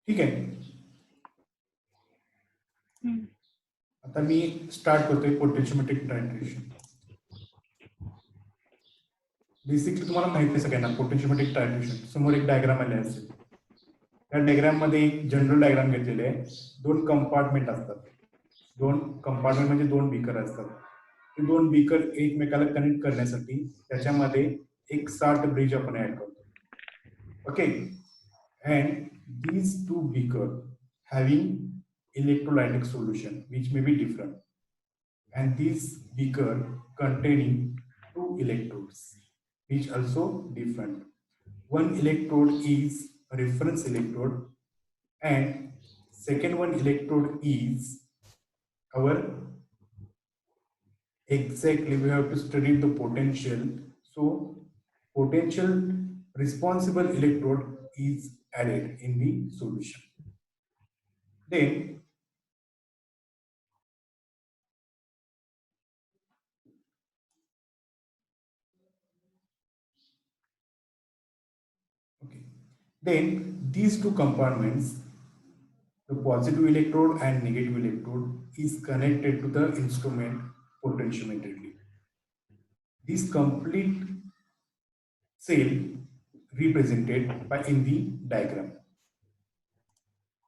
ठीक आहे. आता मी स्टार्ट करतोय पोटेन्शियोमेट्रिक टायट्रेशन. बेसिकली तुम्हाला माहिती आहे सगळ्यांना पोटेन्शियोमेट्रिक टायट्रेशन. समोर एक डायग्राम आले असेल. त्या डायग्राम मध्ये एक जनरल डायग्राम घेतलेले आहे. 2 कंपार्टमेंट असतात. 2 कंपार्टमेंट म्हणजे 2 बीकर असतात. ते 2 बीकर एकमेकाला कनेक्ट करण्यासाठी त्याच्यामध्ये एक साल्ट ब्रिज आपण ऍड करतो. Okay, and these two beaker having electrolytic solution which may be different, and this beaker containing 2 electrodes which also different. One electrode is a reference electrode and second one electrode is our, exactly, we have to study the potential. So potential responsible electrode is added in the solution. Then these two compartments, the positive electrode and negative electrode, is connected to the instrument potentiometrically. This complete cell represented by in the diagram.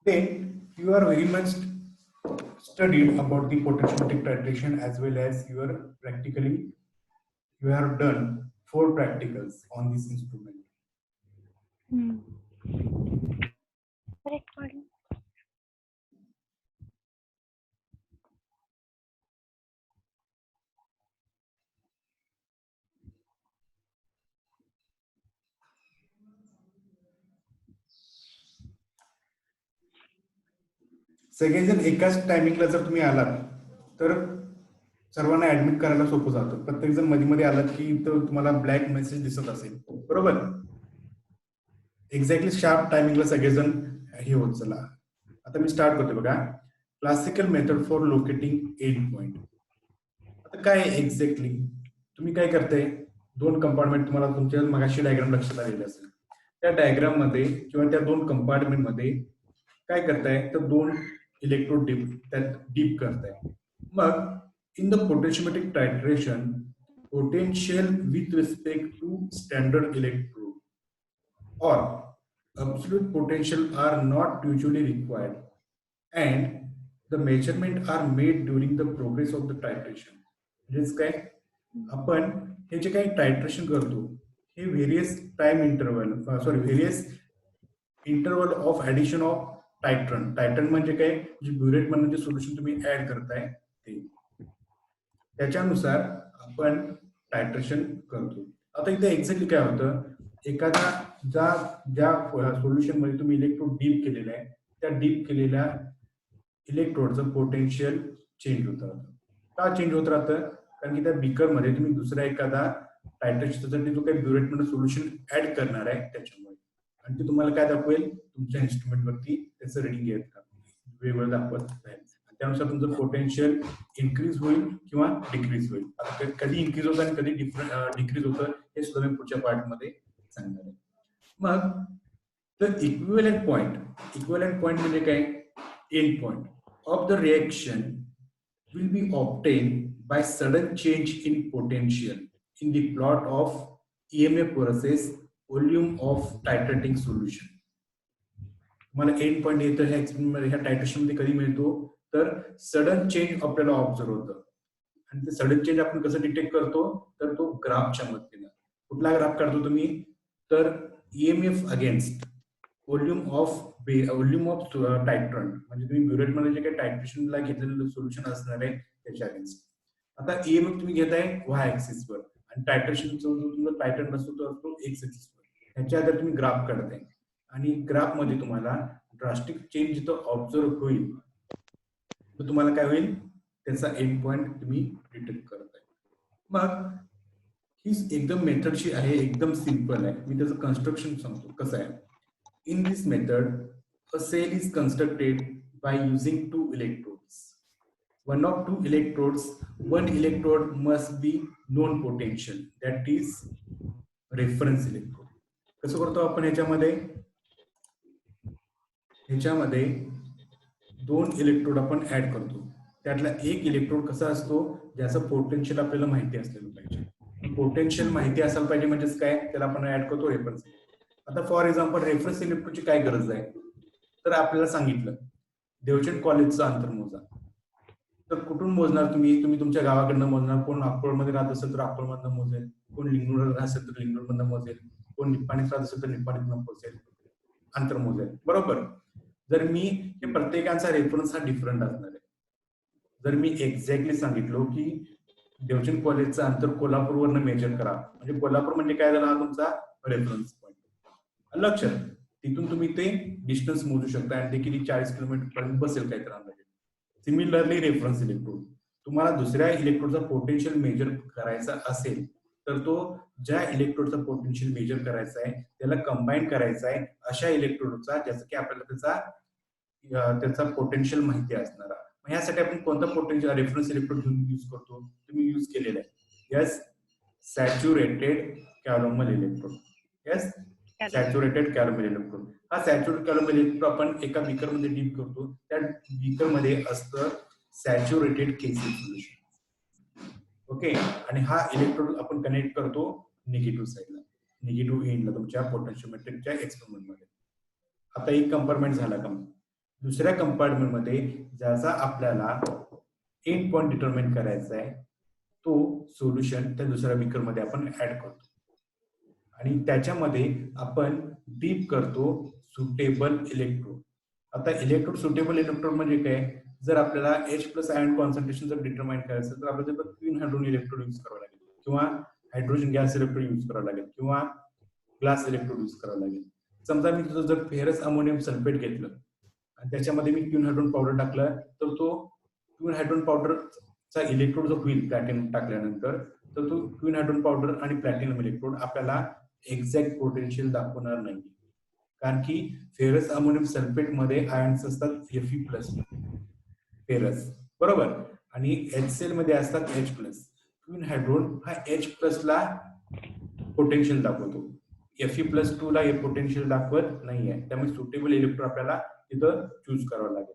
Then you are very much studied about the potentiometric titration, as well as you are practically, you have done 4 practicals on this instrument. सगळेजण एकाच टायमिंगला जर तुम्ही आलात तर सर्वांना admit करायला सोपं जातं. प्रत्येक जण मध्ये मध्ये आलात की इथं तुम्हाला ब्लॅक मेसेज दिसत असेल, बरोबर. एक्झॅक्टली शार्प टायमिंगला सगळेजण हे होत चला. आता मी स्टार्ट करतो बघा. Classical method for locating end point. आता काय एक्झॅक्टली तुम्ही काय करताय, 2 कंपार्टमेंट तुम्हाला तुमच्या मगाशी डायग्राम लक्षात आलेले असेल. त्या डायग्राम मध्ये किंवा त्या 2 कंपार्टमेंट मध्ये काय करताय, तर 2 इलेक्ट्रोड डीप करताय. मग in the potentiometric titration, potential with respect to standard electrode or absolute potential are not usually required, and the measurement are made during the progress of the titration. म्हणजेच काय, आपण हे जे काही टायट्रेशन करतो हे various time interval, various interval of addition of titrant. Titrant म्हणजे काय, जे ब्युरेट म्हणजे सोल्युशन तुम्ही ऍड करताय ते, त्याच्यानुसार आपण टायट्रेशन करतो. आता इथे एक्झॅक्टली काय होतं, एखादा ज्या सोल्युशन मध्ये तुम्ही इलेक्ट्रोड डीप केलेला आहे त्या डीप केलेल्या इलेक्ट्रोडचं पोटेन्शियल चेंज होत राहतं. का चेंज होत राहतं, कारण की त्या बीकर मध्ये तुम्ही दुसरा एखादा टायट्रेशनसाठी जो काही ब्युरेट मध्ये सोल्युशन ऍड करणार आहे त्याच्यामुळे, आणि ते तुम्हाला काय दाखवेल, तुमच्या इन्स्ट्रुमेंट वरती त्याचं रिडिंग येत वेगवेगळं दाखवत राहील. त्यानुसार तुमचं पोटेन्शियल इन्क्रीज होईल किंवा डिक्रीज होईल. आता कधी इन्क्रीज होतं आणि कधी डिक्रीज होतं हे सुद्धा मी पुढच्या पार्ट मध्ये सांगणार आहे. मग तर इक्विव्हॅलेंट पॉइंट म्हणजे काय, end point of the reaction will be obtained by sudden change in potential in the plot of EMF versus volume of titrating solution. तुम्हाला एंड पॉइंट येतं ह्या एक्सपेरिमेंट ह्या टायट्रेशन मध्ये कधी मिळतो, तर सडन चेंज आपल्याला ऑब्झर्व होतं. आणि ते सडन चेंज आपण कसं डिटेक्ट करतो, तर तो ग्राफच्या मदतीने. कुठला ग्राफ काढतो तुम्ही, तर EMF अगेन्स्ट व्हॉल्यूम ऑफ टायट्रन, म्हणजे तुम्ही ब्युरेट मध्ये जे काही टायट्रेशनला घेतलेलं सोल्युशन असणार आहे त्याच्या अगेन्स्ट. आता EMF तुम्ही घेताय वाय ऍक्सिस वर, आणि टायट्रेशन जो तुमचा टायट्रन असतो तो असतो एक्स ऍक्सिस वर. ह्याच्या आधारे तुम्ही ग्राफ काढताय, आणि ग्राफ मध्ये तुम्हाला ड्रास्टिक चेंज जिथं ऑब्झर्व होईल तर तुम्हाला काय होईल, त्याचा एंड पॉइंट तुम्ही डिटेक्ट करताय. मग ही एकदम मेथडची आहे, एकदम सिंपल आहे. मी त्याचं कन्स्ट्रक्शन सांगतो कसं आहे. In this method, a cell is constructed by using 2 electrodes. One of 2 electrodes, one electrode must be known potential, that is reference electrode. कसं करतो आपण याच्यामध्ये, ह्याच्यामध्ये 2 इलेक्ट्रोड आपण ऍड करतो. त्यातला एक इलेक्ट्रोड कसा असतो, ज्याचं पोटेन्शियल आपल्याला माहिती असलेलं पाहिजे. पोटेन्शियल माहिती असायला पाहिजे म्हणजेच काय, त्याला आपण ऍड करतो रेफरन्स. आता फॉर एक्झाम्पल रेफरन्स इलेक्ट्रोडची काय गरज आहे, तर आपल्याला सांगितलं देवचंद कॉलेजचं अंतर मोजा. तर कुठून मोजणार तुम्ही? तुम्ही तुमच्या गावाकडनं मोजणार. कोण अक्कोळमध्ये राहत असेल तर अक्कोळमधनं मोजेल, कोण लिंगणूर राहत असेल तर लिंगणूरमधनं मोजेल, कोण निप्पाणीत राहत असेल तर निप्पाणीतनं मोजेल, अंतर मोजेल. बरोबर. जर मी हे प्रत्येकाचा रेफरन्स हा डिफरंट असणार आहे. जर मी एक्झॅक्टली सांगितलो की देवचंद कॉलेजचं अंतर कोल्हापूरवरनं मेजर करा, म्हणजे कोल्हापूर म्हणजे काय झाला हा तुमचा रेफरन्स पॉईंट. लक्षात, तिथून तुम्ही ते डिस्टन्स मोजू शकता आणि ते किती 40 किलोमीटर पर्यंत बसेल काय तर अंदाजे. सिमिलरली रेफरन्स इलेक्ट्रोड, तुम्हाला दुसऱ्या इलेक्ट्रोडचा पोटेन्शियल मेजर करायचा असेल तर तो ज्या इलेक्ट्रोडचा पोटेन्शियल मेजर करायचा आहे त्याला कंबाईन करायचा आहे अशा इलेक्ट्रोडचा, ज्याचं की आपल्याला त्याचा पोटेन्शियल माहिती असणारा. ह्यासाठी आपण कोणता पोटेन्शियल रेफरन्स इलेक्ट्रोड यूज करतो, तुम्ही यूज केलेला आहे. Yes, saturated calomel electrode. Yes, saturated calomel electrode. हा सॅच्युरेटेड कॅलोमल इलेक्ट्रोड आपण एका बीकर मध्ये डीप करतो. त्या बीकर मध्ये असतं सॅच्युरेटेड केसी सोल्युशन. ओके, आणि हा इलेक्ट्रोड आपण कनेक्ट करतो निगेटिव्ह साईडला, निगेटिव्ह एंडला तुमच्या पोटेन्शियोमेट्रिकच्या एक्सपेरिमेंट मध्ये. आता एक कंपार्टमेंट झाला का, दुसऱ्या कंपार्टमेंट मध्ये ज्याचा आपल्याला एंड पॉइंट डिटरमाइन करायचा आहे तो सोल्युशन त्या दुसऱ्या बीकर मध्ये आपण ऍड करतो आणि त्याच्यामध्ये आपण डीप करतो सुटेबल इलेक्ट्रोड. आता इलेक्ट्रोड सुटेबल इलेक्ट्रोड म्हणजे काय, जर आपल्याला H+ आयन कॉन्सन्ट्रेशन जर डिटरमाइन करायचं तर आपल्याला क्वीन हायड्रोजन इलेक्ट्रोड यूज करावं लागेल, किंवा हायड्रोजन गॅस इलेक्ट्रोड यूज करावं लागेल, किंवा ग्लास इलेक्ट्रोड यूज करावं लागेल. समजा मी तुझं जर फेरस अमोनियम सल्फेट घेतलं आणि त्याच्यामध्ये मी क्वीन हायड्रोजन पावडर टाकलं तर तो क्वीन हायड्रोजन पावडरचा इलेक्ट्रोड जो होईल प्लॅटिनम टाकल्यानंतर, तर तो क्वीन हायड्रोजन पावडर आणि प्लॅटिनम इलेक्ट्रोड आपल्याला एक्झॅक्ट पोटेन्शियल दाखवणार नाही, कारण की फेरस अमोनियम सल्फेट मध्ये आयन्स असतात Fe+ फेरस, बरोबर, आणि HCl मध्ये असतात H+. क्वीन हायड्रोजन हा H+ ला पोटेन्शियल दाखवतो, Fe+2 ला हे पोटेन्शियल दाखवत नाहीये. त्यामुळे सुटेबल इलेक्ट्रोड आपल्याला तिथं चूज करावं लागेल.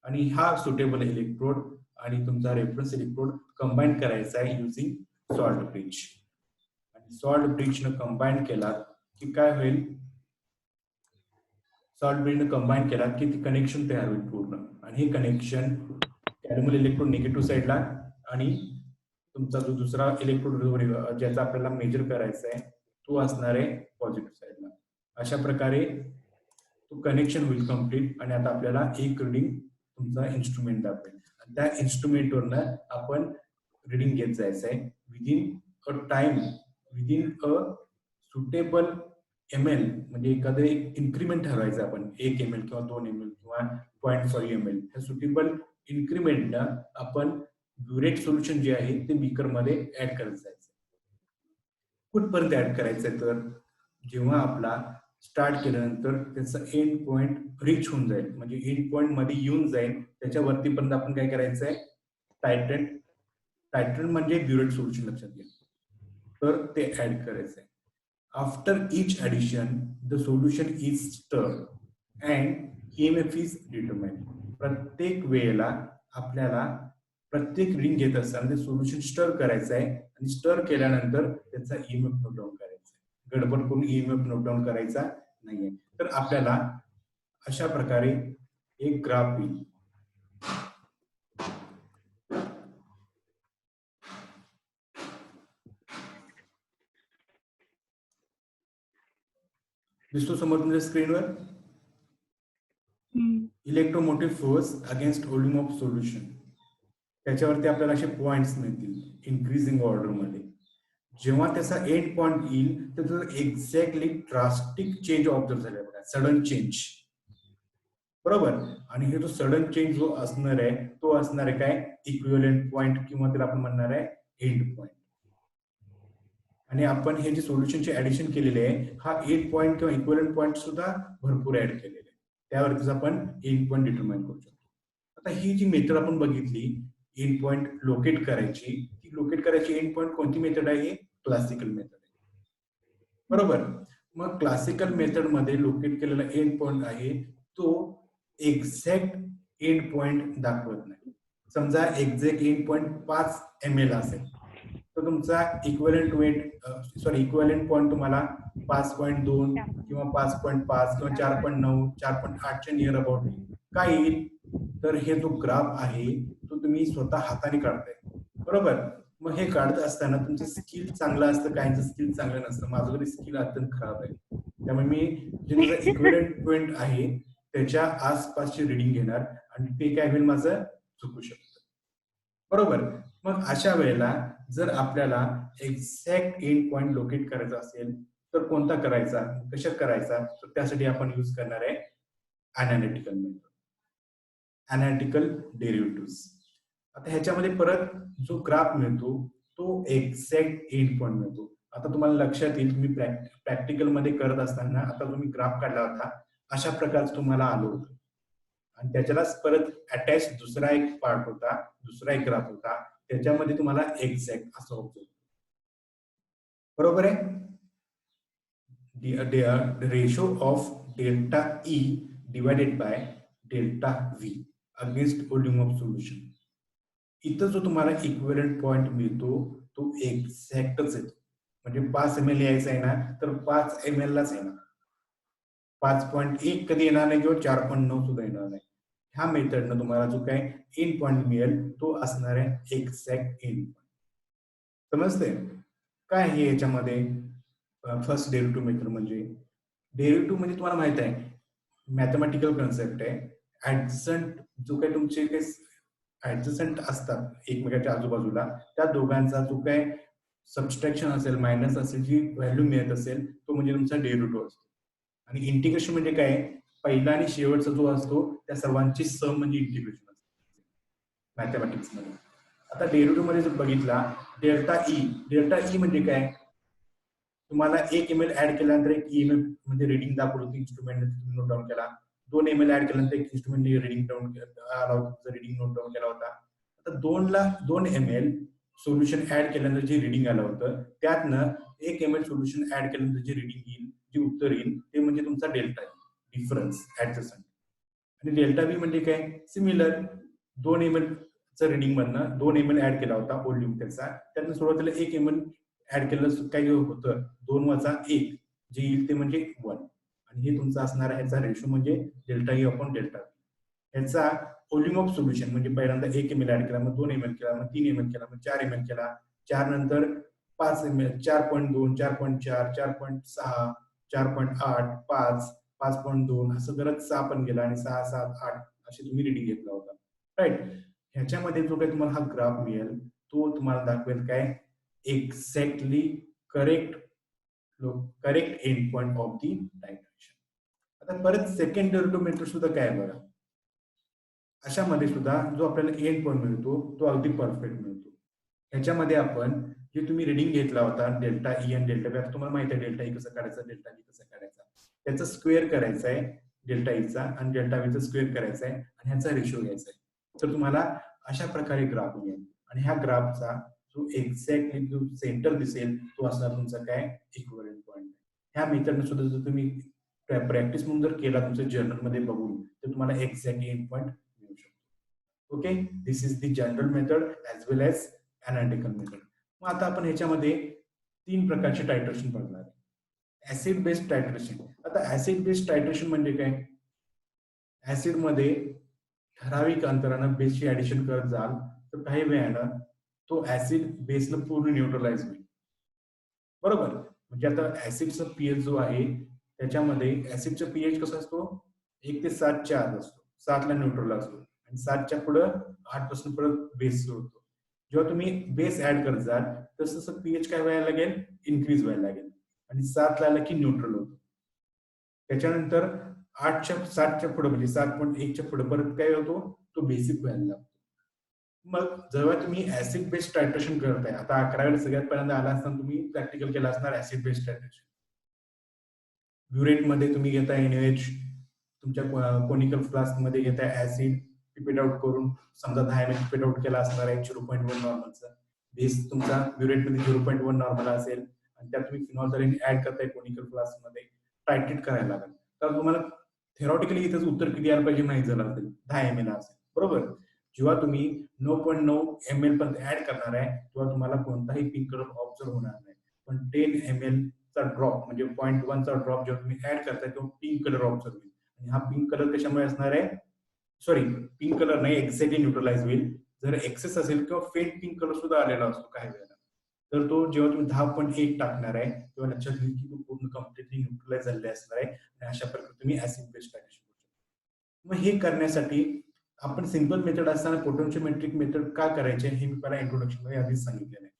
आणि हा सुटेबल इलेक्ट्रोड आणि तुमचा रेफरन्स इलेक्ट्रोड कंबाईन करायचा आहे युझिंग सॉल्ट ब्रिज. आणि सॉल्ट ब्रिजनं कंबाईन केला की काय होईल, सॉल्ट ब्रिजनं कंबाईन केला की ती कनेक्शन तयार होईल पूर्ण. आणि हे कनेक्शन कॅलोमल इलेक्ट्रोड निगेटिव्ह साईडला आणि तुमचा जो दुसरा इलेक्ट्रोड ज्याचा आपल्याला मेजर करायचा आहे तो असणार आहे पॉझिटिव्ह साईडला. अशा प्रकारे तो कनेक्शन होईल कम्प्लीट. आणि आता आपल्याला एक रीडिंग तुमचा इन्स्ट्रुमेंट दाखवेल आणि त्या इन्स्ट्रुमेंटवरनं आपण रीडिंग घेत जायचं आहे within a time, within a suitable ml, म्हणजे एखादं एक इन्क्रीमेंट ठरवायचं आपण, 1 ml किंवा 2 ml किंवा 0.5 ml. ह्या सुटेबल इन्क्रीमेंटनं आपण ब्युरेट सोल्युशन जे आहे ते बीकर मध्ये ऍड करत जायचं. कुठपर्यंत ऍड करायचंय, तर जेव्हा आपला स्टार्ट केल्यानंतर त्याचा एंड पॉइंट रिच होऊन जाईल, म्हणजे एंड पॉइंट मध्ये येऊन जाईल, त्याच्यावरती पर्यंत आपण काय करायचंय, टायट्रेट. टायट्रेट म्हणजे ब्युरेट सोल्युशन, लक्षात घ्या. तर ते ऍड करायचंय. After each addition the solution is stirred and EMF is determined. प्रत्येक वेळेला आपल्याला प्रत्येक रिंग घेत असताना ते सोल्युशन स्टर करायचं आहे आणि स्टर केल्यानंतर त्याचा EMF नोट डाऊन करायचा आहे. गडबड करून EMF नोट डाऊन करायचा नाहीये. तर आपल्याला अशा प्रकारे एक ग्राफ येईल. दिसतो समोर तुमच्या स्क्रीनवर, electromotive force against volume of solution. त्याच्यावरती आपल्याला असे पॉइंट्स मिळतील इन्क्रीजिंग ऑर्डर मध्ये. जेव्हा त्याचा एंड पॉइंट येईल तर एक्झॅक्टली ड्रास्टिक चेंज ऑब्झर्व झाला बघा, सडन चेंज, बरोबर. आणि हे जो सडन चेंज जो असणार आहे तो असणार आहे काय, इक्विव्हॅलेंट पॉइंट, किंवा त्याला आपण म्हणणार आहे एंड पॉइंट. आणि आपण हे जे सोल्युशनचे ऍडिशन केलेले आहे हा एंड पॉइंट किंवा इक्विव्हॅलेंट पॉइंट सुद्धा भरपूर ऍड केलेले आहे, त्यावरतीच आपण एंड पॉइंट डिटरमाइन करू शकतो. आता ही जी मेथड आपण बघितली एंड पॉइंट लोकेट करायची, ती लोकेट करायची एंड पॉइंट कोणती मेथड आहे, क्लासिकल मेथड आहे, बरोबर. मग क्लासिकल मेथड मध्ये लोकेट केलेला एंड पॉइंट आहे तो एक्झॅक्ट एंड पॉइंट दाखवत नाही. समजा एक्झॅक्ट एंड पॉइंट 5 ml असेल तर तुमचा इक्वलंट वेट इक्वलंट पॉइंट तुम्हाला 5.2 किंवा 5.5 किंवा 4.9 4.8च्या नियर अबाउट येईल. काय येईल तर हे जो ग्राफ आहे तो तुम्ही स्वतः हाताने काढताय, बरोबर. मग हे काढत असताना तुमचं स्किल चांगलं असतं, काहींचं स्किल चांगलं नसतं. माझं तरी स्किल अत्यंत खराब आहे, त्यामुळे मी जे माझं इक्वलंट पॉइंट आहे त्याच्या आसपासची रिडिंग घेणार आणि ते काय होईल माझं चुकू शकतं, बरोबर. मग अशा वेळेला जर आपल्याला एक्झॅक्ट एंड पॉइंट लोकेट करायचा असेल तर कोणता करायचा, कशा करायचा, तर त्यासाठी आपण यूज करणार आहे अनालिटिकल मेथड, अनालिटिकल डेरिव्हेटिव्ह. आता ह्याच्यामध्ये परत जो ग्राफ मिळतो तो एक्झॅक्ट एंड पॉइंट मिळतो. आता तुम्हाला लक्षात येईल, तुम्ही प्रॅक्टिकल मध्ये करत असताना आता तुम्ही ग्राफ काढला होता अशा प्रकारचं तुम्हाला आलं होतं आणि त्याच्यालाच परत अटॅच दुसरा एक पार्ट होता, दुसरा एक ग्राफ होता, त्याच्यामध्ये तुम्हाला एक्झॅक्ट असं होतं, बरोबर आहे. the ratio of delta E divided by delta V against volume of solution. इथं जो तुम्हाला इक्विव्हॅलंट पॉइंट मिळतो तो एक्झॅक्टच येतो. म्हणजे 5 ml यायचा आहे ना तर 5 ml लाच येणार, 5.1 कधी येणार नाही किंवा 4.9 सुद्धा येणार नाही. ह्या मेथडनं तुम्हाला जो काय एंड पॉइंट मिळेल तो असणार आहे एक्झॅक्ट एंड पॉइंट. समजते काय हे याच्यामध्ये फर्स्ट डेरिव्हेटिव्ह मेथड म्हणजे तुम्हाला माहित आहे मॅथमॅटिकल कन्सेप्ट आहे. ऍडजसंट जो काही तुमचे काही ऍडजसंट असतात एकमेकाच्या आजूबाजूला त्या दोघांचा जो काय सबस्ट्रॅक्शन असेल, मायनस असेल, जी व्हॅल्यू मिळत असेल तो म्हणजे तुमचा डेरिव्हेटिव्ह असतो. आणि इंटिग्रेशन म्हणजे काय, पहिला आणि शेवटचा जो असतो त्या सर्वांची सम म्हणजे इंटिग्रेशन असतो मॅथमॅटिक्स मध्ये. आता डेरिव्हेटिव्ह मध्ये जर बघितला डेल्टा ई म्हणजे काय, तुम्हाला 1 ml ऍड केल्यानंतर एक ईएमएल म्हणजे रिडिंग दाखवलं होतं, इन्स्ट्रुमेंट तुम्ही नोट डाऊन केला. 2 ml ऍड केल्यानंतर एक instrument reading down reading note down केला होता. आता 2 ml सोल्युशन ऍड केल्यानंतर जे रिडिंग आलं होतं त्यातनं 1 ml सोल्युशन ऍड केल्यानंतर जे रिडिंग येईल, जे उत्तर येईल ते म्हणजे तुमचा डेल्टा डिफरन्स ऍडजस्टंट. आणि डेल्टा बी म्हणजे काय, सिमिलर. 2 ml चा रिडिंग मधनं 2 ml ऍड केला होता व्हॉल्यूम त्याचा, त्यातनं सुरुवातीला 1 ml ऍड केलं काय होतं 2 वजा 1 जे येईल ते म्हणजे 1. आणि हे तुमचं असणार आहे ह्याचा रेशो म्हणजे डेल्टा ई अपॉन डेल्टा बी. ह्याचा व्हॉल्यूम ऑफ सोल्युशन म्हणजे पहिल्यांदा 1 ml ऍड केला, मग 2 ml केला, मग 3 ml केला, मग 4 ml केला, 4 नंतर 5 ml, 4.2, 4.4, 4.6, 4.8, 5, 5.2 असं करत 6 पण गेला आणि 6, 7, 8 अशी तुम्ही रिडिंग घेतला होता, राईट. ह्याच्यामध्ये जो काही तुम्हाला हा ग्राफ मिळेल तो तुम्हाला दाखवेल काय, exactly correct end point of the direction. आता परत सेकंड डेरिव्हेटिव्ह मेथड सुद्धा काय आहे बघा, अशामध्ये सुद्धा जो आपल्याला एंड पॉइंट मिळतो तो अगदी परफेक्ट मिळतो. ह्याच्यामध्ये आपण जे तुम्ही रिडिंग घेतला होता डेल्टा ई आणि डेल्टा बी, आता तुम्हाला माहिती आहे डेल्टा ई कसं काढायचा, डेल्टा बी कसं काढायचा, त्याचा स्क्वेअर करायचा आहे डेल्टा ईचा आणि डेल्टा बीचा स्क्वेअर करायचा आहे आणि ह्याचा रेशो घ्यायचा आहे. तर तुम्हाला अशा प्रकारे ग्राफ मिळेल आणि ह्या ग्राफचा जो एक्झॅक्टली जो सेंटर दिसेल तो असणार तुमचा काय इक्विव्हॅलंट पॉइंट. ह्या मेथडने सुद्धा जर तुम्ही प्रॅक्टिस म्हणून जर केला तुमच्या जर्नल मध्ये बघून तर तुम्हाला एक्झॅक्टली एंड पॉइंट मिळू शकतो. Okay, this is the general method as well as analytical method. मग आता आपण ह्याच्यामध्ये 3 प्रकारचे टायट्रेशन बघणार आहे. Acid based titration. आता ऍसिड बेस्ड टायट्रेशन म्हणजे काय, ऍसिड मध्ये ठराविक अंतरानं बेसची ऍडिशन करत जाल तर काही वेळानं तो ऍसिड बेसला पूर्ण न्यूट्रलाइज होईल, बरोबर. म्हणजे आता ऍसिडचा पीएच जो आहे त्याच्यामध्ये ऍसिडचा पीएच कसा असतो 1 ते 7च्या आत असतो, 7ला न्यूट्रल असतो आणि 7च्या पुढं 8 पासून परत बेस सुरू होतो. जेव्हा तुम्ही बेस ऍड करत जाल तसं तसं पीएच काय व्हायला लागेल, इन्क्रीज व्हायला लागेल आणि 7ला आलं की न्यूट्रल होतो. त्याच्यानंतर 7च्या पुढे म्हणजे 7.1च्या पुढे परत काय होतो, तो बेसिक व्हायला लागतो. मग जेव्हा तुम्ही ऍसिड बेस्ड टायट्रेशन करताय, आता 11वीला सगळ्यात पहिल्यांदा आला असताना तुम्ही प्रॅक्टिकल केला असणार ऍसिड बेस्ड टायट्रेशन. ब्युरेट मध्ये तुम्ही घेताय NaOH, तुमच्या कोनिकल फ्लास्क मध्ये घेताय ऍसिड, पिपेट आउट करून समजा 10 ml पिपेट आउट केला असणार आहे 0.1 नॉर्मलचा. बेस तुमचा ब्युरेट मध्ये 0.1 नॉर्मल असेल आणि त्यात तुम्ही फिनॉल्फथालीन ऍड करताय कोनिकल फ्लास्क मध्ये, टायट्रेट करायला लागेल. तर तुम्हाला थेरॉटिकली इथंच उत्तर किती यायला पाहिजे माहिती झालं असेल, 10 ml असेल, बरोबर. जेव्हा तुम्ही 9.9 ml पर्यंत ऍड करणार आहे तेव्हा तुम्हाला कोणताही पिंक कलर ऑब्झर्व होणार नाही. पण 10 ml चा ड्रॉप म्हणजे 0.1 चा ड्रॉप जेव्हा तुम्ही ऍड करताय तेव्हा पिंक कलर ऑब्झर्व होईल. आणि हा पिंक कलर कशामुळे असणार आहे, सॉरी पिंक कलर नाही, एक्झॅक्टली न्यूट्रलाइज होईल. जर एक्सेस असेल किंवा फेंट पिंक कलर सुद्धा आलेला असतो काही वेळेला, तर तो जेव्हा तुम्ही 10.1 टाकणार आहे तेव्हा लक्षात घेईल की तो पूर्ण कम्प्लिटली न्यूट्रलाइज झालेला असणार आहे. आणि अशा प्रकारे तुम्ही ऍसिड बेस टाकू शकता. मग हे करण्यासाठी आपण सिंपल मेथड असताना पोटेन्शियोमेट्रिक मेथड का करायचे हे मी पहिला इंट्रोडक्शन मध्ये आधीच सांगितलेलं आहे.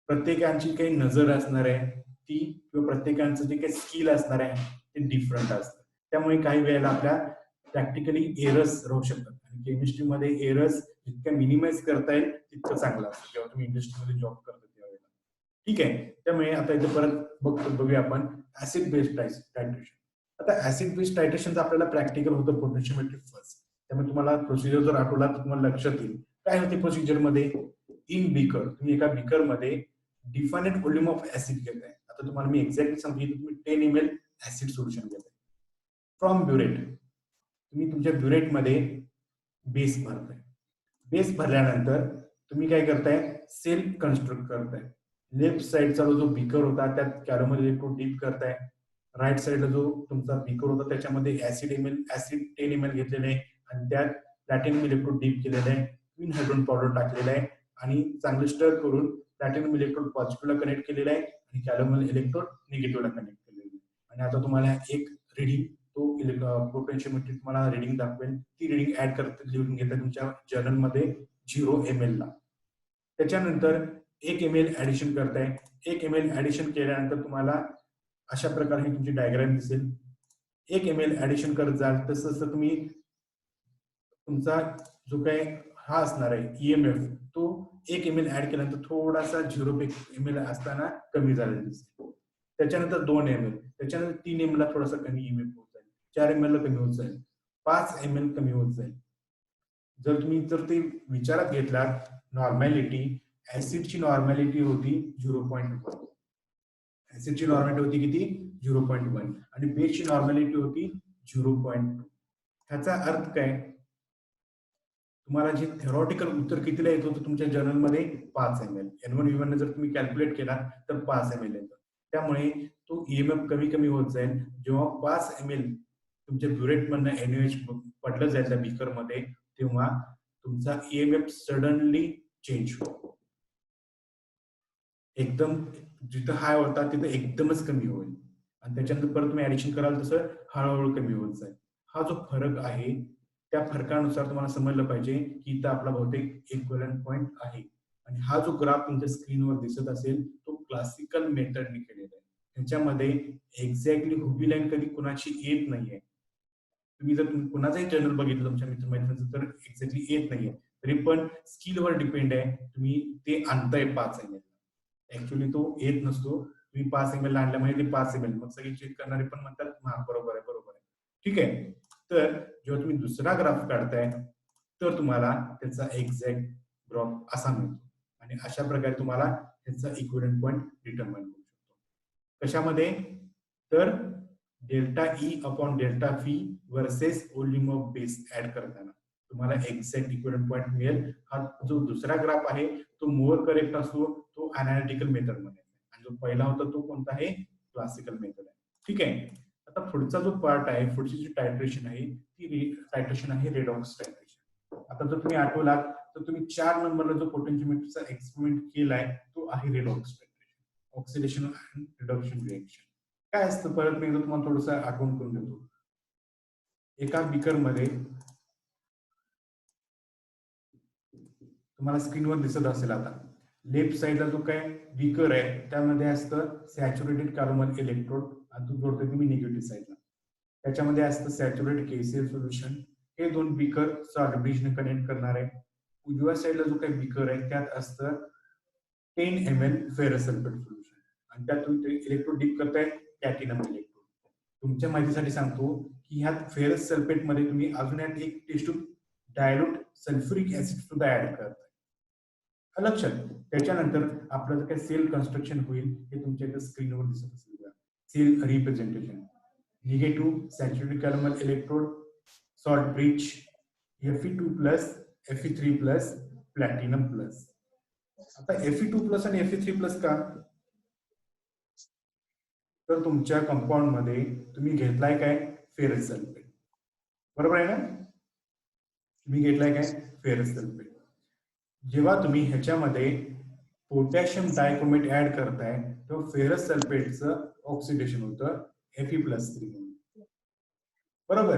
प्रत्येकाची काही नजर असणार आहे ती, किंवा प्रत्येकाचं जे काही स्किल असणार आहे ते डिफरंट असतं. त्यामुळे काही वेळेला आपल्या प्रॅक्टिकली एरर्स राहू शकतात. आणि केमिस्ट्रीमध्ये एरर्स जितक्या मिनिमाइज करता येईल तितकं चांगलं असतं जेव्हा तुम्ही इंडस्ट्रीमध्ये जॉब करता त्यावेळेला. ठीक आहे. त्यामुळे आता इथे परत बघूया आपण ऍसिड बेस्ड टायट्रेशन. आता ऍसिड बेस्ड टायट्रेशन आपल्याला प्रॅक्टिकल होतं पोटेन्शियोमेट्रिक फर्स्ट. त्यामुळे तुम्हाला प्रोसिजर जर आठवला तर तुम्हाला लक्षात येईल काय होते प्रोसिजर मध्ये. इन बीकर, तुम्ही एका बीकर मध्ये डिफाइनेड व्हॉल्यूम ऑफ ऍसिड घेताय. आता तुम्हाला मी एक्झॅक्टली सांगितलं, तुम्ही 10 ml ऍसिड सोल्युशन घेताय फ्रॉम ब्युरेट. तुम्ही तुमच्या ब्युरेट मध्ये बेस भरताय. बेस भरल्यानंतर तुम्ही काय करताय, सेल कन्स्ट्रक्ट करताय. लेफ्ट साइडचा जो बीकर होता त्यात कॅरोमल इलेक्ट्रोड डीप करताय. राईट साइडला जो तुमचा बीकर होता त्याच्यामध्ये ऍसिड 10 ml घेतलेले आहे आणि त्यात प्लॅटिनम इलेक्ट्रोड डीप केलेलं आहे. क्वीन हायड्रोजन पावडर टाकलेला आहे आणि चांगलं स्टर करून प्लॅटिनम इलेक्ट्रोड पॉझिटिव्हला कनेक्ट केलेला आहे आणि कॅरोमल इलेक्ट्रोड निगेटिव्हला कनेक्ट केलेला आहे. आणि आता तुम्हाला एक रिडिंग, तो पोटेन्शियोमेट्रिक तुम्हाला रिडिंग दाखवेल. ती रिडिंग ऍड करत लिहून घेता तुमच्या जर्नलमध्ये 0 ml ला. त्याच्यानंतर 1 ml ऍडिशन करताय. 1 ml ऍडिशन केल्यानंतर तुम्हाला अशा प्रकारे तुमची डायग्राम दिसेल. 1 ml ऍडिशन करत जाल तसं तसं तुम्ही तुमचा जो काही हा असणार आहे ईएमएफ तो 1 ml ऍड केल्यानंतर थोडासा 0 ml असताना कमी झालेला दिसेल. त्याच्यानंतर 2 ml, त्याच्यानंतर 3 ml ला थोडासा कमी ईएमएफ होत जाईल. 4 ml ला कमी होत जाईल. 5 ml कमी होत जाईल. जर ते विचारात घेतलात, नॉर्मॅलिटी ऍसिडची नॉर्मॅलिटी होती 0.1. ऍसिडची नॉर्मॅलिटी होती किती, 0.1 आणि बेसची नॉर्मॅलिटी होती 0.2. ह्याचा अर्थ काय, तुम्हाला जे थेरॉटिकल उत्तर कितीला येत होतं तुमच्या जर्नलमध्ये 5 ml. N1V1 जर तुम्ही कॅल्क्युलेट केला तर 5 ml येतं. त्यामुळे तो ईएमएफ कमी कमी होत जाईल. जेव्हा 5 ml तुमच्या ब्युरेट मधनं NaOH पडलं जाईल त्या बीकर मध्ये तेव्हा तुमचा ईएमएफ सडनली चेंज होईल. एकदम जिथं हाय होता तिथं एकदमच कमी होईल आणि त्याच्यानंतर परत तुम्ही ऍडिशन कराल तसं हळूहळू कमी होत जाईल. हा जो फरक आहे त्या फरकानुसार तुम्हाला समजलं पाहिजे की इथं आपला बहुतेक इक्विव्हॅलंट पॉइंट आहे. आणि हा जो ग्राफ तुमच्या स्क्रीनवर दिसत असेल तो क्लासिकल मेथडने केलेला आहे. ह्याच्यामध्ये एक्झॅक्टली उभी लाईन कधी कुणाची येत नाहीये. तुम्ही जर कुणाचंही जर्नल बघितलं तुमच्या मित्रमैत्रिणींचं तर एक्झॅक्टली येत नाहीये. तरी पण स्किलवर डिपेंड आहे, तुम्ही ते आणताय 5 ml. ऍक्च्युअली तो येत नसतो. तुम्ही 5 ml आणल्यामुळे ते 5 ml, मग सगळे चेक करणारे पण म्हणतात हा बरोबर आहे बरोबर आहे. ठीक आहे. तर जेव्हा तुम्ही दुसरा ग्राफ काढताय तर तुम्हाला त्याचा एक्झॅक्ट ग्राफ असा मिळतो आणि अशा प्रकारे तुम्हाला त्याचा इक्विव्हॅलंट पॉइंट डिटरमाइन करू शकतो. कशामध्ये, तर delta E upon delta phi versus volume of base add करताना तुम्हाला एक्झॅक्ट इक्विव्हॅलंट पॉइंट मिळेल. हा जो दुसरा ग्राफ आहे तो मोर करेक्ट असतो, तो अनालिटिकल मेथड मध्ये, आणि जो पहिला होता तो कोणता आहे, क्लासिकल मेथड आहे. ठीक आहे. आता पुढचा जो पार्ट आहे, पुढची जी टायट्रेशन आहे ती टायट्रेशन आहे रेडॉक्स टायट्रेशन. आता जर तुम्ही आठवलात तर तुम्ही 4 नंबरला जो पोटेन्शियोमीटरचा एक्सपेरिमेंट केलाय तो आहे redox titration, oxidation and reduction reaction. काय असतं परत मी तुम्हाला थोडस आठवण करून देतो. एका बीकर मध्ये तुम्हाला स्क्रीनवर दिसत असेल आता लेफ्ट साइडला जो काय बीकर आहे त्यामध्ये असतं सॅच्युरेटेड कार्बन इलेक्ट्रोड आणि तो जोडतो तुम्ही निगेटिव्ह साइडला. त्याच्यामध्ये असतं सॅच्युरेटेड केसीएल सोल्युशन. हे दोन बीकर सॉल्ट ब्रिजने कनेक्ट करणार आहे. उजव्या साइडला जो काही बीकर आहे त्यात असतं 10 ml फेरस सल्फेट सोल्युशन आणि त्यात तुम्ही इलेक्ट्रोड डीप करताय प्लॅटिनम इलेक्ट्रोड. तुमच्या माहितीसाठी सांगतो की ह्यात फेरस सल्फेट मध्ये तुम्ही अजून एक टेस्ट डायल्यूट सल्फ्युरिक ऍसिड सुद्धा ऍड करताय. लक्षात. त्याच्यानंतर आपलं जे काही सेल कन्स्ट्रक्शन होईल हे तुमच्या इथे स्क्रीनवर दिसत असेल, cell representation. Negative saturated calomel electrode, salt bridge, Fe2+, Fe3+, platinum plus. आता Fe2+ आणि Fe3+ का? तर तुमच्या कंपाऊंड मध्ये तुम्ही घेतलाय काय? फेरस सल्फेट, बरोबर आहे ना? तुम्ही घेतलाय काय? Ferrous sulphate. जेव्हा तुम्ही ह्याच्यामध्ये पोटॅशियम डायक्रोमेट ऍड करताय तेव्हा फेरस सल्फेटचं ऑक्सिडेशन होतं Fe+3, बरोबर.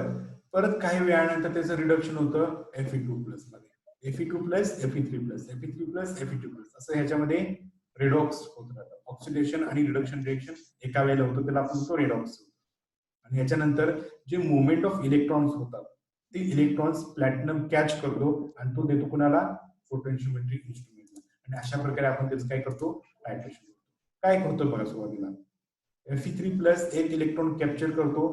परत काही वेळानंतर त्याचं रिडक्शन होतं Fe2+ मध्ये, Fe2+, Fe3+, Fe3+, Fe2+, असं ह्याच्यामध्ये रेडॉक्स होत राहतं. ऑक्सिडेशन आणि रिडक्शन रिएक्शन एका वेळेला होतं, त्याला आपण म्हणतो रेडॉक्स. आणि ह्याच्यानंतर जे मुवमेंट ऑफ इलेक्ट्रॉन्स होतात ते इलेक्ट्रॉन्स प्लॅटिनम कॅच करतो आणि तो देतो कुणाला? पोटेन्शियोमेट्रिक इन्स्ट्रुमेंटला. आणि अशा प्रकारे आपण त्याचं काय करतो? टायट्रेशन करतो. काय करतो बघा सुरुवातीला, Fe3+ एक इलेक्ट्रॉन कॅप्चर करतो,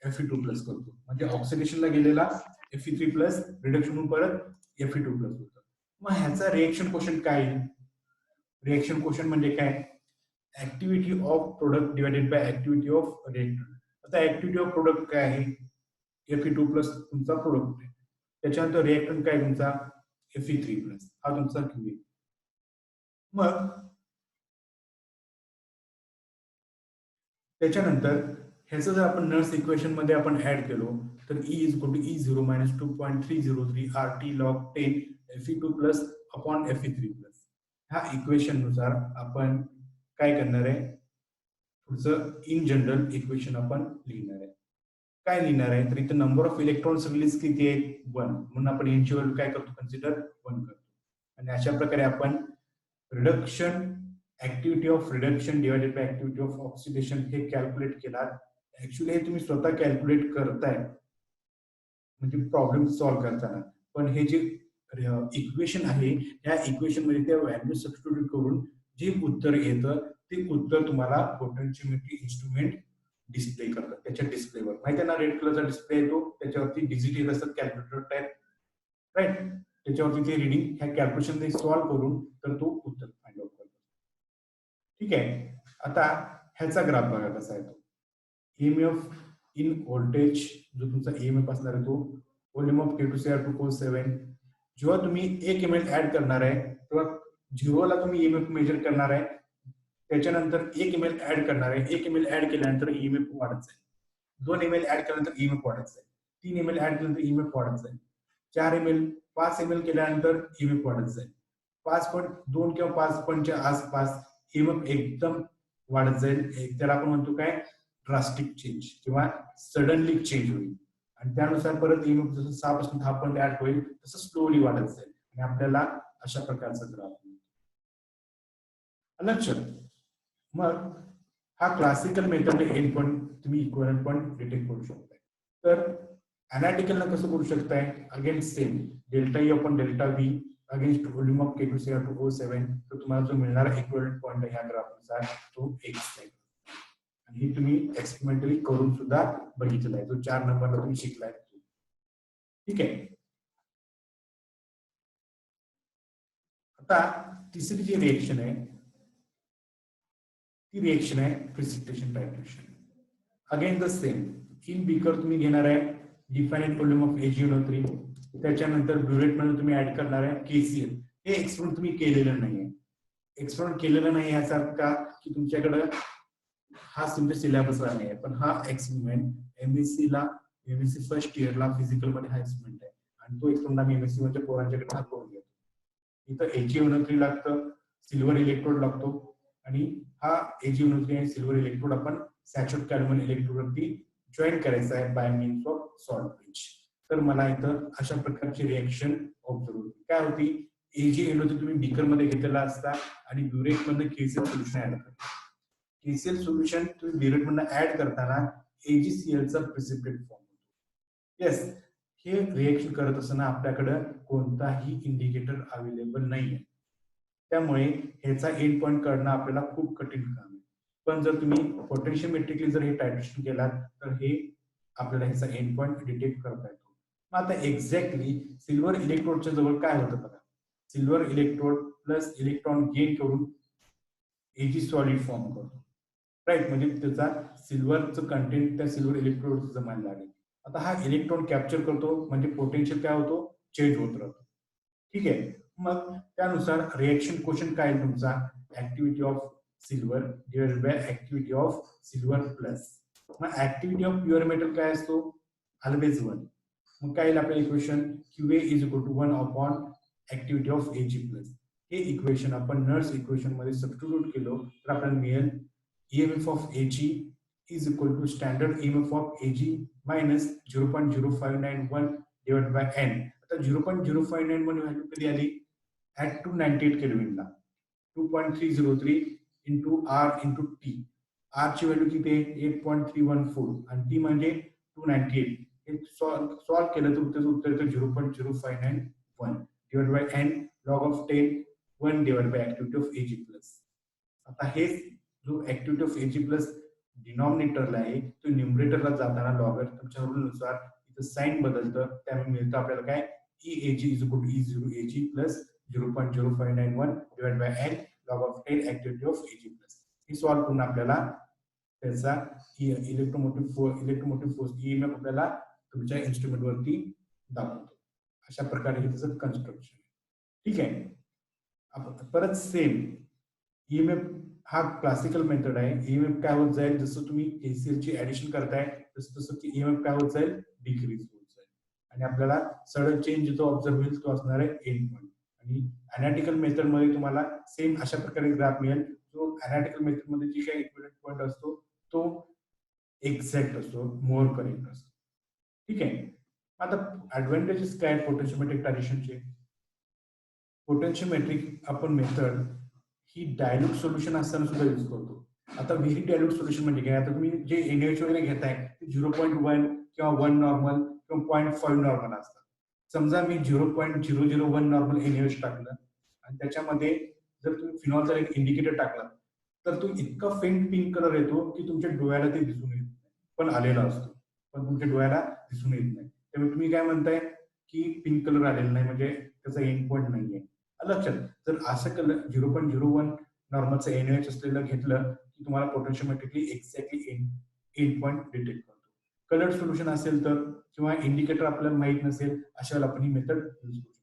Fe2+ करतो, म्हणजे ऑक्सिडेशनला गेलेला Fe3+ रिडक्शन होऊन परत Fe2+ होतं. मग ह्याचा रिएक्शन क्वोशंट काय आहे? रिएक्शन क्वोशंट म्हणजे काय? Activity of product divided by activity of reactant. आता ऍक्टिव्हिटी ऑफ प्रोडक्ट काय आहे? Fe2+ तुमचा प्रोडक्ट आहे, त्याच्यानंतर रिएक्टंट काय तुमचा? Fe3+, हा तुमचा क्यू आहे. मग त्याच्यानंतर ह्याचं जर आपण नर्स इक्वेशन मध्ये आपण ऍड केलो तर E=E0 - 2.303 RT log 10 Fe2+ upon Fe3+. ह्या इक्वेशन नुसार आपण काय करणार आहे? पुढचं इन जनरल इक्वेशन आपण लिहिणार आहे. काय लिहिणार आहे? तर इथं नंबर ऑफ इलेक्ट्रॉन्स रिलीज किती आहे? 1, म्हणून आपण यांची व्हॅल्यू काय करतो? कन्सिडर 1 करतो. आणि अशा प्रकारे आपण reduction, activity of reduction divided by activity of oxidation हे कॅल्क्युलेट केला. ऍक्च्युली हे तुम्ही स्वतः कॅल्क्युलेट करताय म्हणजे प्रॉब्लेम सॉल्व्ह करताना, पण हे जे इक्वेशन आहे त्या इक्वेशन मध्ये त्या व्हॅल्यू सबस्टिट्यूट करून जे उत्तर येतं ते उत्तर तुम्हाला पोटेन्शियोमेट्रिक इन्स्ट्रुमेंट डिस्प्ले करतात. त्याच्या डिस्प्लेवर माहिती आहे ना, रेड कलरचा डिस्प्ले येतो, त्याच्यावरती डिजिट येत असतात कॅल्क्युलेटर टाईप, राईट. त्याच्यावरती ते रिडिंग ह्या कॅल्क्युलेशन सॉल्व्ह करून तर तो उत्तर फाइंड आउट करतो. ठीक आहे. आता ह्याचा ग्राफ बघा कसा आहे तो. EMF इन व्होल्टेज जो तुमचा EMF असणार आहे तो व्हॉल्यूम ऑफ K2Cr2O7. जेव्हा तुम्ही 1 ml ऍड करणार आहे तेव्हा 0 ला तुम्ही EMF मेजर करणार आहे, त्याच्यानंतर 1 ml ऍड करणार आहे, 1 ml ऍड केल्यानंतर EMF वाढत जाईल, 2 ml ऍड केल्यानंतर EMF वाढत जाईल, 3 ml ऍड केल्यानंतर EMF वाढत जाईल, 4 ml 5 ml केल्यानंतर EMF वाढत जाईल, 5.2 किंवा 5 च्या आसपास EMF एकदम वाढत जाईल. त्याला आपण म्हणतो काय? ड्रास्टिक चेंज किंवा सडनली चेंज होईल. आणि त्यानुसार परत EMF जसं 6 पासून 10 होईल तसं स्लोली वाढत जाईल आणि आपल्याला अशा प्रकारचा ग्राफ मिळतो. लक्षात. मग हा क्लासिकल मेथड एंड पॉइंट तुम्ही इक्विव्हॅलेंट पॉइंट डिटेक्ट करू शकताय. तर अनालिटिकलला कसं करू शकताय? Again same delta E upon delta V against volume of K2Cr2O7. तर तुम्हाला जो मिळणारा इक्विव्हॅलेंट पॉइंट आहे ह्या ग्राफनुसार तो X आहे. आणि हे तुम्ही एक्सपेरिमेंटली करून सुद्धा बघितलेला आहे, जो 4 नंबरला तुम्ही शिकलाय. ठीक आहे. आता तिसरी जी रिएक्शन आहे ती रिएक्शन आहे precipitation titration. Again the same, in beaker तुम्ही घेणार आहे डिफाइनेड व्हॉल्यूम ऑफ AgNO3, त्याच्यानंतर ब्युरेट मध्ये तुम्ही ऍड करणार आहे KCl. हे एक्सपेरिमेंट तुम्ही केलेलं नाहीये. एक्सपेरिमेंट केलेलं नाही याचा अर्थ का की तुमच्याकडे हा तुमच्या सिलेबसला नाही आहे, पण हा एक्सपेरिमेंट MSc फर्स्ट इयरला फिजिकल मध्ये हा एक्सपेरिमेंट आहे आणि तो एक्सपेरिमेंट आम्ही MSc मध्ये पोरांच्याकडे हा करून घेतो. इथं AgNO3 लागतं, सिल्वर इलेक्ट्रोड लागतो आणि हा AgNO3 आणि सिल्वर इलेक्ट्रोड आपण सॅच्युरेटेड कॅर्बन इलेक्ट्रोड वरती जॉईन करायचा आहे bye means of salt bridge. तर मला इथं अशा प्रकारची रिएक्शन ऑब्झर्व होती. काय होती? AgNO3 तुम्ही बीकर मध्ये घेतलेला असता आणि ब्युरेट मध्ये KCl सोल्युशन ऍड करता. KCl सोल्युशन तुम्ही ब्युरेट मध्ये ऍड करताना AgCl चा प्रिसिपिटेट फॉर्म होतो. येस, हे रिएक्शन करत असताना आपल्याकडे कोणताही इंडिकेटर अवेलेबल नाहीये, त्यामुळे ह्याचा एंड पॉइंट करणं आपल्याला खूप कठीण काम आहे. पण जर तुम्ही पोटेन्शियोमेट्रिकली जर हे टायट्रेशन केलात तर हे आपल्याला ह्याचा एंड पॉइंट डिटेक्ट करता येतो. मग आता एक्झॅक्टली सिल्वर इलेक्ट्रोडच्या जवळ काय होतं बघा. Silver electrode plus electron gain करून Ag सॉलिड फॉर्म करतो, राईट, म्हणजे त्याचा सिल्वरचं कंटेंट त्या सिल्वर इलेक्ट्रोड जमायला लागेल. आता हा इलेक्ट्रॉन कॅप्चर करतो म्हणजे पोटेन्शियल काय होतो, चेंज होत राहतो. ठीक आहे. मग त्यानुसार रिएक्शन क्वोशंट काय आहे तुमचा, activity of silver divided by activity of silver plus. मग ऍक्टिव्हिटी ऑफ प्युअर मेटल काय असतो, ऑलवेज 1. मग काय येईल आपल्या equation, Q A is equal to 1 upon activity of A G plus. हे इक्वेशन आपण नर्स इक्वेशन मध्ये सबस्टिट्यूट केलो तर आपल्याला मिळेल EMF of AG is equal to standard EMF of AG minus 0.0591 divided by N. आता 0.0591 व्हॅल्यू कधी आली, at 298 केल्विनला 2.303 into R into T. R ची व्हॅल्यू किती आहे 8.314 आणि T म्हणजे 298. हे सॉल्व केलं तर त्याचं उत्तर येतं 0.0591 divided by N log of 10 1 divided by activity of AG plus. आता हे जो ऍक्टिव्हिटी ऑफ एजी प्लस डिनॉमिनेटरला आहे तो न्यूमरेटरला जाताना लॉगर तुमच्या रूलनुसार इथं साइन बदलतं, त्यामुळे मिळतं आपल्याला काय EAG is equal to E0 AG plus 0.0591 divide by N log of 10 activity of A G plus. ही सॉल्व करून आपल्याला त्याचा इलेक्ट्रोमोटिव्ह फोर्स EMF आपल्याला तुमच्या इन्स्ट्रुमेंट वरती दाखवतो. अशा प्रकारे हे त्याचं कन्स्ट्रक्शन. ठीक आहे. परत सेम EMF हा क्लासिकल मेथड आहे. EMF काय होत जाईल, जसं तुम्ही KCL ची ऍडिशन करताय तसं तसं की EMF काय होत जाईल, डिक्रीज होत जाईल. आणि आपल्याला सडन चेंज जो ऑब्झर्व होईल तो असणार आहे एंड पॉइंट. आणि अनालिटिकल मेथड मध्ये तुम्हाला सेम अशा प्रकारे ग्राफ मिळेल. जो अनालिटिकल मेथड मध्ये जे काही इक्विव्हॅलेंट पॉइंट असतो तो एक्झॅक्ट असतो, मोर करेक्ट असतो. ठीक आहे. आता ऍडव्हान्टेजेस काय पोटेन्शियोमेट्रिक ट्रान्झिशनचे. पोटेन्शियोमेट्रिक आपण मेथड ही डायल्यूट सोल्युशन असताना सुद्धा यूज करतो. आता व्हेरी डायल्यूट सोल्युशन म्हणजे काय, आता तुम्ही जे NaOH वगैरे घेताय ते 0.1 किंवा 1 नॉर्मल किंवा 0.5 नॉर्मल असतात. समजा मी 0.001 नॉर्मल NaOH टाकलं आणि त्याच्यामध्ये जर तुम्ही फिनॉलचा एक इंडिकेटर टाकला तर तो इतका फेंट पिंक कलर येतो की तुमच्या डोळ्याला ते दिसून येत नाही, पण आलेला असतो पण तुमच्या डोळ्याला दिसून येत नाही. त्यामुळे तुम्ही काय म्हणताय की पिंक कलर आलेला नाही म्हणजे त्याचा एंड पॉइंट नाहीये. लक्षात, जर असं कलर 0.01 नॉर्मलचं NaOH असलेलं घेतलं की तुम्हाला पोटेन्शियोमेट्रिकली एक्झॅक्टली एंड पॉइंट डिटेक्ट करतो. कलर्ड सोल्युशन असेल तर किंवा इंडिकेटर आपल्याला माहित नसेल अशा वेळेला आपण ही मेथड यूज करू शकतो.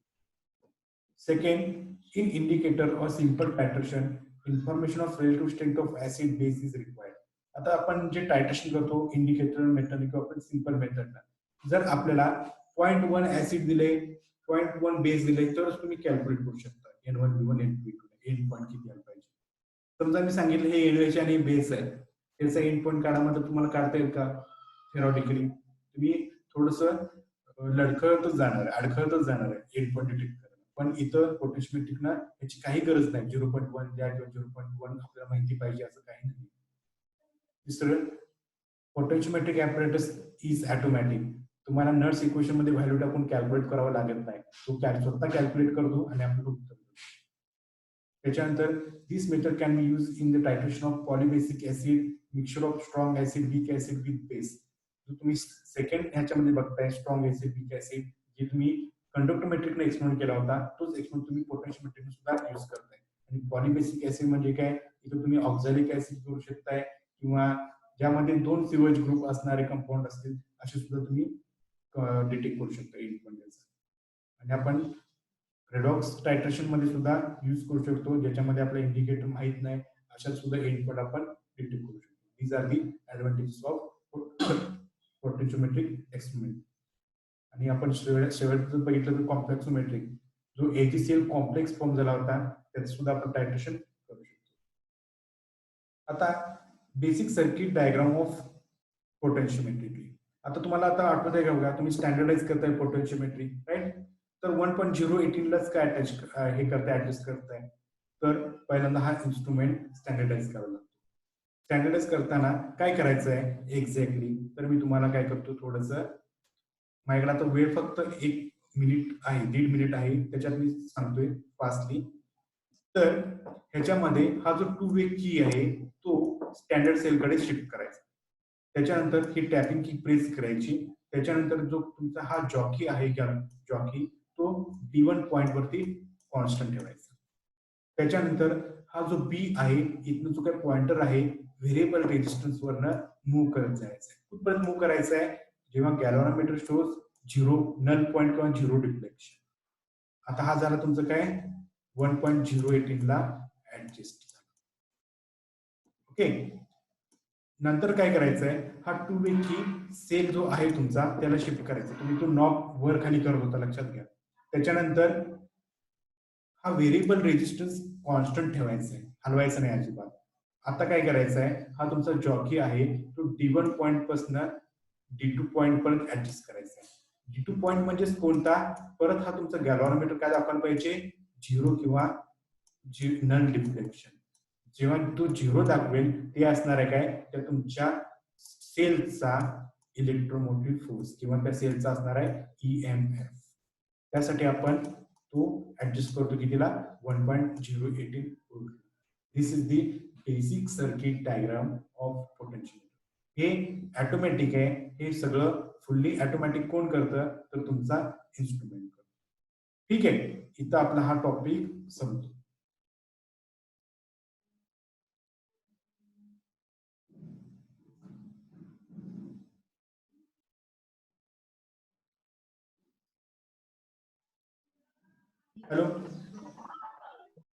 सेकंड, इन इंडिकेटर और simple titration information of relative strength of acid base is required. आता आपण जे टायट्रेशन करतो इंडिकेटर मेथड किंवा आपण सिंपल मेथडला, जर आपल्याला 0.1 ऍसिड दिले 0.1 बेस दिले तरच तुम्ही कॅल्क्युलेट करू शकता N1 B1 N2 end point किती आला पाहिजे. समजा मी सांगितलं हे NaOH आणि बेस आहे, त्याचा एंड पॉइंट काढा म्हणजे तुम्हाला काढता येईल का, थेरॉटिकली तुम्ही थोडस लडखळतच जाणार आहे, अडखळतच जाणार आहे एंड पॉइंट डिटेक्ट करायला. पण इथं पोटेन्शियोमेट्रिकना याची काही गरज नाही. 0.1 द्या किंवा 0.1 आपल्याला माहिती पाहिजे असं काही नाही. तिसरं, पोटेन्शियोमेट्रिक ॲपरेटस इज ऑटोमॅटिक. तुम्हाला नर्स इक्वेशन मध्ये व्हॅल्यू टाकून कॅल्क्युलेट करावं लागत नाही, तो स्वतः कॅल्क्युलेट करतो आणि आपल्याला उत्तर देतो. त्याच्यानंतर this method can be use in the titration of polybasic acid, mixture of strong acid, weak acid with base. जो तुम्ही सेकंड ह्याच्यामध्ये बघताय स्ट्रॉंग ऍसिड, वीक ऍसिड, जे तुम्ही कंडक्टोमेट्रिकने एक्सप्लेन केला होता तोच एक्सप्लेन तुम्ही पोटेन्शियोमेट्रिकने सुद्धा यूज करताय. आणि पॉलिबेसिक ऍसिड म्हणजे काय, इथं तुम्ही ऑक्झॅलिक ऍसिड करू शकताय किंवा ज्यामध्ये 2 सीओएच ग्रुप असणारे कंपाऊंड असतील असे सुद्धा तुम्ही डिटेक्ट करू शकता एंड पॉइंट. आणि आपण रेडॉक्स टायट्रेशन मध्ये सुद्धा यूज करू शकतो, ज्याच्यामध्ये आपला इंडिकेटर माहित नाही अशा सुद्धा एंड पॉइंट आपण डिटेक्ट करू शकतो. These are the advantages of potentiometric experiment. आणि आपण शेवटचं बघितलं तर कॉम्प्लेक्सोमेट्रिक, जो AgCl कॉम्प्लेक्स फॉर्म झाला होता त्याचं सुद्धा आपण टायट्रेशन करू शकतो. आता बेसिक सर्किट डायग्राम ऑफ पोटेन्शियोमेट्री. आता तुम्हाला आता आठवत आहे का बघा, तुम्ही स्टँडर्डाइज करताय पोटेन्शियोमेट्री राईट, तर 1.018 लाच काय अटॅच हे करताय ऍडजस्ट करताय. तर पहिल्यांदा हा इन्स्ट्रुमेंट स्टँडर्डाइज करावा लागतो. स्टँडर्डाइज करताना काय करायचं आहे एक्झॅक्टली, तर मी तुम्हाला काय करतो, थोडस माझ्याकडे आता वेळ फक्त 1 मिनिट आहे, 1.5 मिनिट आहे, त्याच्यात मी सांगतोय फास्टली. तर ह्याच्यामध्ये हा जो 2 वे की आहे तो स्टँडर्ड सेलकडे शिफ्ट करायचा. त्याच्यानंतर ही टॅपिंग की प्रेस करायची. त्याच्यानंतर जो तुमचा हा जॉकी आहे जॉकी तो D1 पॉइंट वरती कॉन्स्टंट ठेवायचा. त्याच्यानंतर हा जो बी आहे इथनं जो काही पॉइंटर आहे व्हेरिएबल रेजिस्टन्स वरनं मूव्ह करत जायचं आहे. कुठपर्यंत मूव्ह करायचं आहे? जेव्हा galvanometer shows zero null point किंवा झिरो डिफ्लेक्शन. आता हा झाला तुमचं काय 1.018 ला ऍडजस्ट झाला. ओके, नंतर काय करायचंय, हा टू वे की सेल जो आहे तुमचा त्याला शिफ्ट करायचा. तुम्ही तो नॉब वर खाली करत होता, लक्षात घ्या. त्याच्यानंतर हा व्हेरिएबल रेजिस्टन्स कॉन्स्टंट ठेवायचा आहे, हलवायचं नाही अजिबात. आता काय करायचं आहे, हा तुमचा जॉकी आहे तो D1 पॉईंट पासून D2 पॉईंट पर्यंत ऍडजस्ट करायचा आहे. D2 पॉईंट म्हणजेच कोणता, परत हा तुमचा गॅल्व्हनोमीटर काय दाखवायला पाहिजे, झिरो किंवा नन डिफ्लेक्शन. जेव्हा तो झिरो दाखवेल ते असणार आहे काय, त्या तुमच्या सेलचा इलेक्ट्रोमोटिव्ह फोर्स किंवा त्या सेलचा असणार आहे EMF. त्यासाठी आपण तो ऍडजस्ट करतो कितीला, 1.018 volt. This is the basic circuit diagram of potential. हे ऑटोमॅटिक आहे, हे सगळं फुल्ली ऑटोमॅटिक कोण करतं, तर तुमचा इन्स्ट्रुमेंट करतो. ठीक आहे, इथं आपला हा टॉपिक संपतो. हॅलो.